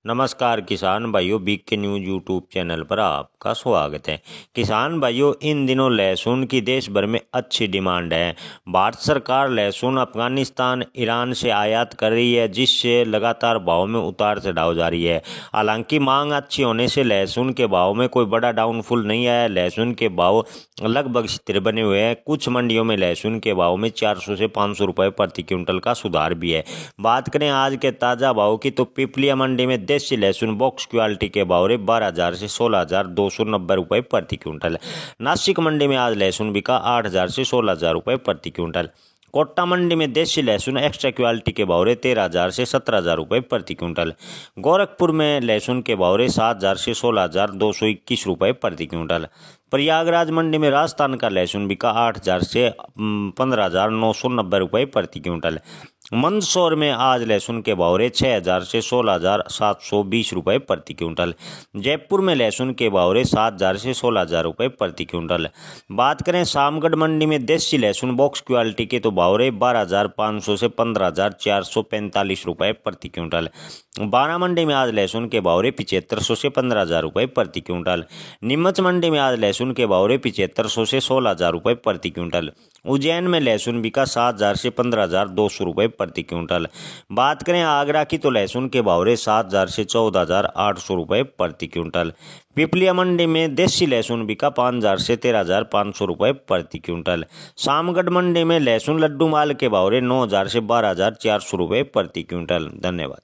नमस्कार किसान भाइयों, बीके न्यूज यूट्यूब चैनल पर आपका स्वागत है। किसान भाइयों, इन दिनों लहसुन की देश भर में अच्छी डिमांड है। भारत सरकार लहसुन अफगानिस्तान, ईरान से आयात कर रही है, जिससे लगातार भाव में उतार चढ़ाव जारी है। हालांकि मांग अच्छी होने से लहसुन के भाव में कोई बड़ा डाउनफॉल नहीं आया। लहसुन के भाव लगभग स्थिर बने हुए हैं। कुछ मंडियों में लहसुन के भाव में 400 से 500 रुपये प्रति क्विंटल का सुधार भी है। बात करें आज के ताज़ा भाव की, तो पिपलिया मंडी में देसी लहसुन बॉक्स क्वालिटी के भाव रहे 12,000 से 16,290 रुपये प्रति क्विंटल। नासिक मंडी में आज लहसुन बिका 8,000 से 16,000 रुपये प्रति क्विंटल। कोट्टा मंडी में देसी लहसुन एक्स्ट्रा क्वालिटी के भाव रहे 13,000 से 17,000 रुपये प्रति क्विंटल। गोरखपुर में लहसुन के भाव रहे 7,000 से 16,221 रुपये प्रति क्विंटल। प्रयागराज मंडी में राजस्थान का लहसुन बिका 8,000 से 15,990 रुपये प्रति क्विंटल। मंदसौर में आज लहसुन के भाव रहे 6,000 से 16,720 रुपये प्रति क्विंटल। जयपुर में लहसुन के भाव रहे 7,000 से 16,000 रुपये प्रति क्विंटल। बात करें शामगढ़ मंडी में देसी लहसुन बॉक्स क्वालिटी के, तो भाव रहे 12,500 से 15,445 रुपये प्रति क्विंटल। बारा मंडी में आज लहसुन के भाव रहे 7,500 से 15,000 रुपये प्रति क्विंटल। नीमच मंडी में आज लहसुन के भाव रहे 7,500 से 16,000 रुपये प्रति क्विंटल। उज्जैन में लहसुन बिका 7,000 से 15,200 रुपये प्रति क्विंटल। बात करें आगरा की, तो लहसुन के भाव रहे 7,000 से 14,800 रुपये प्रति क्विंटल। पिपलिया मंडी में देसी लहसुन बिका 5,000 से 13,500 रुपये प्रति क्विंटल। शामगढ़ मंडी में लहसुन लड्डू माल के भाव रहे 9,000 से 12,400 रुपये प्रति क्विंटल। धन्यवाद।